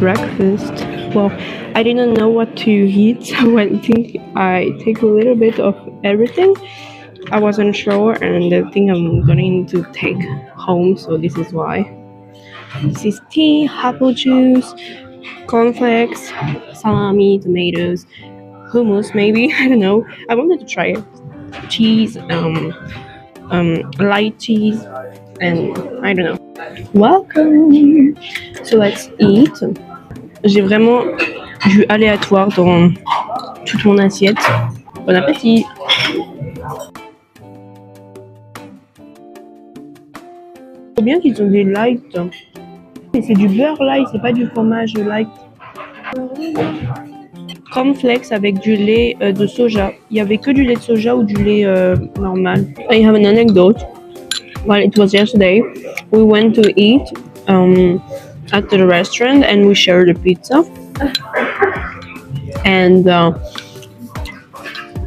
Breakfast. Well, I didn't know what to eat, so I think I take a little bit of everything. I wasn't sure, and I think I'm going to take home, so this is why. This is tea, apple juice, cornflakes, salami, tomatoes, hummus maybe, I don't know. I wanted to try it. Cheese, light cheese, and I don't know. Welcome! So let's eat. J'ai vraiment du aléatoire dans toute mon assiette. Bon appétit! Trop bien qu'ils ont des light. Mais c'est du beurre light, c'est pas du fromage light. Cornflakes avec du lait de soja. Il y avait que du lait de soja ou du lait normal. I have an anecdote. Well, it was yesterday. We went to eat at the restaurant and we shared a pizza. And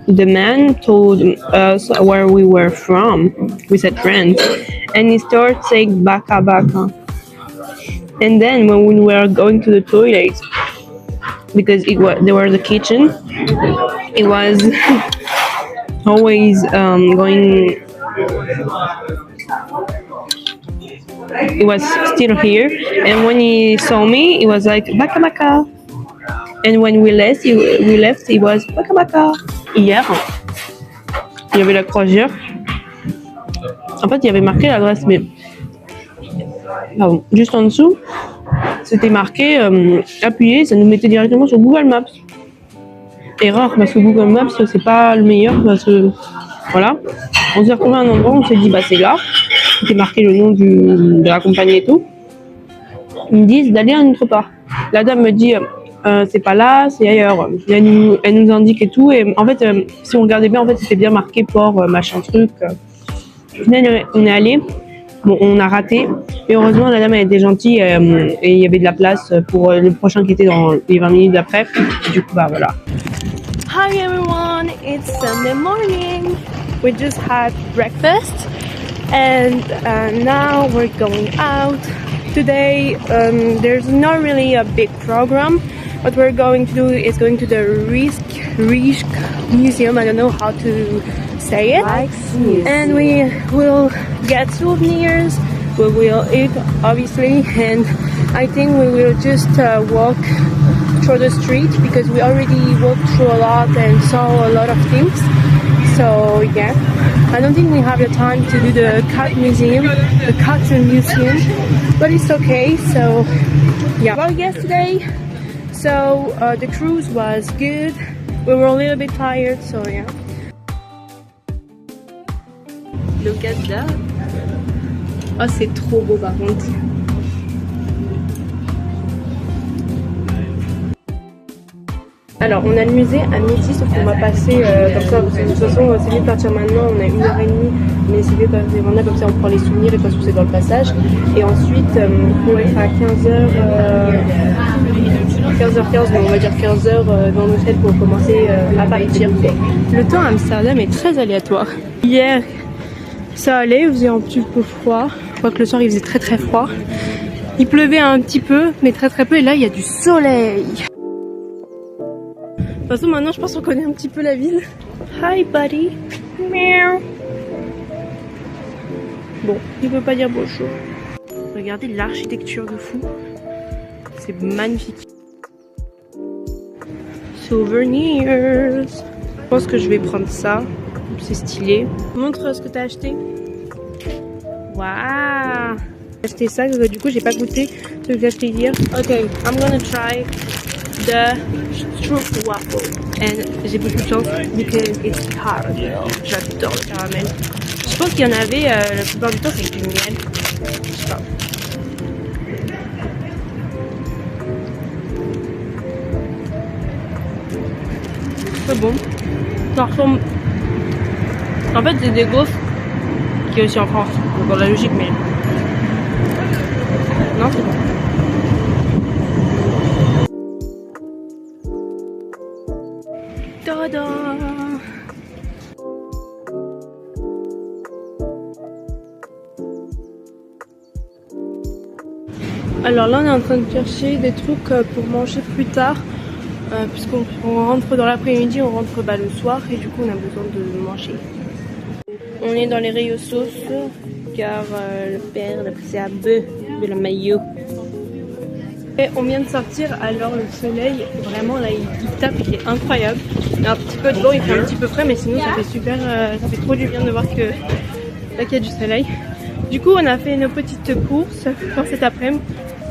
the man told us where we were from. We said France. And he started saying baka baka. And then when we were going to the toilet, because there was the kitchen, it was always going. It was still here, and when he saw me, it was like baka baka. And when we left, it was baka baka. Hier, il y avait la croisière. En fait, il y avait marqué l'adresse, mais pardon, juste en dessous, c'était marqué appuyez, ça nous mettait directement sur Google Maps. Erreur, parce que Google Maps, c'est pas le meilleur, parce que voilà. On s'est retrouvé à un endroit, on s'est dit, bah c'est là. C'était marqué le nom de la compagnie et tout. Ils me disent d'aller à une autre part. La dame me dit, c'est pas là, c'est ailleurs. Elle nous indique et tout. Et en fait, si on regardait bien, en fait, c'était bien marqué port, machin truc. Finalement, on est allé. Bon, on a raté. Mais heureusement, la dame, elle était gentille et il y avait de la place pour le prochain qui était dans les 20 minutes d'après. Du coup, bah voilà. Hi everyone, it's Sunday morning. We just had breakfast and now we're going out. Today there's not really a big program. What we're going to do is going to the Rijks Museum. I don't know how to say it. And we will get souvenirs. We will eat, obviously, and I think we will just walk through the street because we already walked through a lot and saw a lot of things. So yeah, I don't think we have the time to do the cat museum, the cartoon museum, but it's okay. So yeah, well, yesterday, so the cruise was good. We were a little bit tired, so yeah. Look at that. Oh, c'est trop beau par contre. Alors, on a le musée à midi, sauf qu'on va passer comme ça. De toute façon, c'est mieux de partir maintenant. On a 1h30, mais c'est mieux de passer maintenant, comme ça on prend les souvenirs et pas c'est dans le passage. Et ensuite, pour être à 15h, 15h15, mais on va dire 15h dans l'hôtel pour commencer à partir. Le temps à Amsterdam est très aléatoire. Hier, ça allait, il faisait un petit peu froid. Je crois que le soir il faisait très très froid. Il pleuvait un petit peu, mais très très peu. Et là, il y a du soleil. De toute façon, maintenant, je pense qu'on connaît un petit peu la ville. Hi, buddy. Meow. Bon, il veut pas dire bonjour. Regardez l'architecture de fou. C'est magnifique. Souvenirs. Je pense que je vais prendre ça. C'est stylé. Montre ce que t'as acheté. Waouh. J'ai acheté ça, du coup, j'ai pas goûté ce que j'ai acheté hier. Ok, I'm gonna try the stroopwafel. And j'ai beaucoup de chance because it's caramel. J'adore le caramel. Je pense qu'il y en avait la plupart du temps c'est du miel. Je sais pas. C'est bon. Ça ressemble. En fait, c'est des gaufres qui est aussi en France. Donc dans la logique, mais non, c'est bon. Tada! Alors là on est en train de chercher des trucs pour manger plus tard. Puisqu'on rentre dans l'après-midi, on rentre le soir et du coup on a besoin de manger. On est dans les rayons sauces car le père a pris un bœuf de la maillot. Et on vient de sortir, alors le soleil vraiment là il tape, il est incroyable. Il y a un petit peu de vent, il fait un petit peu frais mais sinon ça fait super, ça fait trop du bien de voir que là qu'il y a du soleil. Du coup on a fait nos petites courses pour cet après-midi.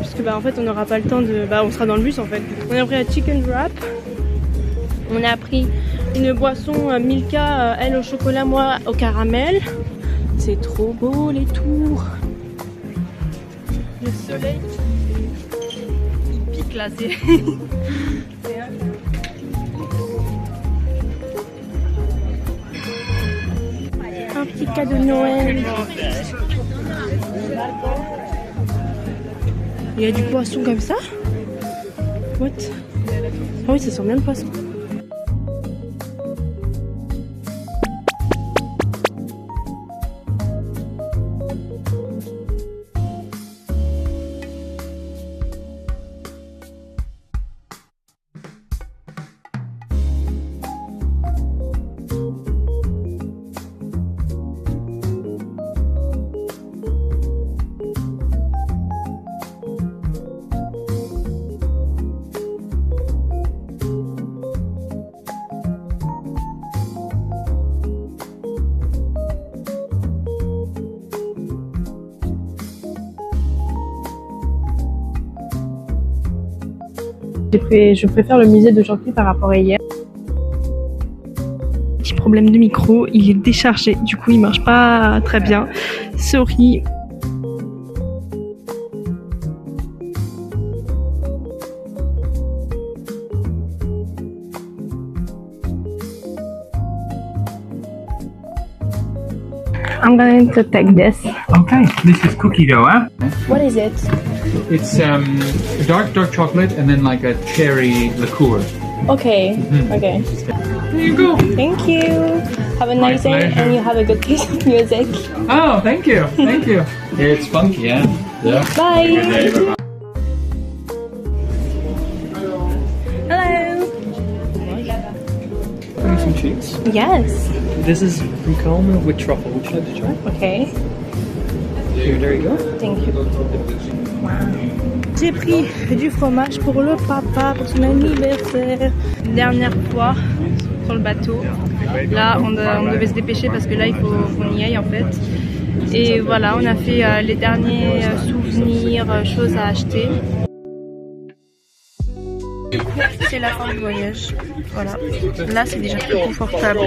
Puisque en fait on n'aura pas le temps de... on sera dans le bus en fait. On a pris un chicken wrap. On a pris une boisson Milka, elle au chocolat, moi au caramel. C'est trop beau les tours. Le soleil il pique là, c'est... un petit cadeau de Noël. Il y a du poisson comme ça? What? Ah oui, ça sent bien le poisson. Je préfère le musée de Jean-Pierre par rapport à hier. Petit problème de micro, il est déchargé, du coup il marche pas très bien. Sorry. I'm going to take this. Okay, this is cookie dough, huh? What is it? It's dark chocolate and then like a cherry liqueur. Okay, okay. There you go. Thank you. Have a nice day pleasure. and you have a good taste of music. Oh, thank you, thank you. It's funky, yeah? Yeah. Bye. Bye. Hello. Some cheese. Yes. This is Ricoma with truffle. Would you like to try? Okay. Here, there you go. Thank you. Wow. J'ai pris du fromage pour le papa pour son anniversaire. Dernière fois sur le bateau. Là, on devait se dépêcher parce que là, il faut qu'on y aille en fait. Et voilà, on a fait les derniers souvenirs, choses à acheter. C'est la fin du voyage. Voilà. Là, c'est déjà plus confortable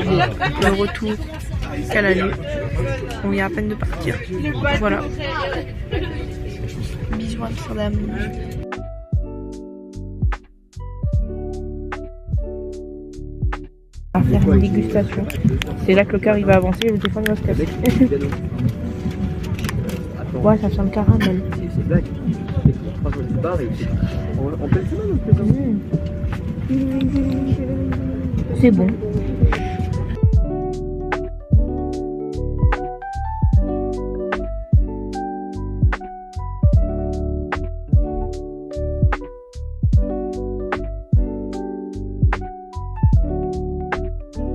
le retour qu'à l'aller. On vient à peine de partir. Voilà. Bisous Amsterdam. On va faire une dégustation. C'est là que le cœur il va avancer et le téléphone va se casser. Ouais, ça sent le caramel. C'est bon.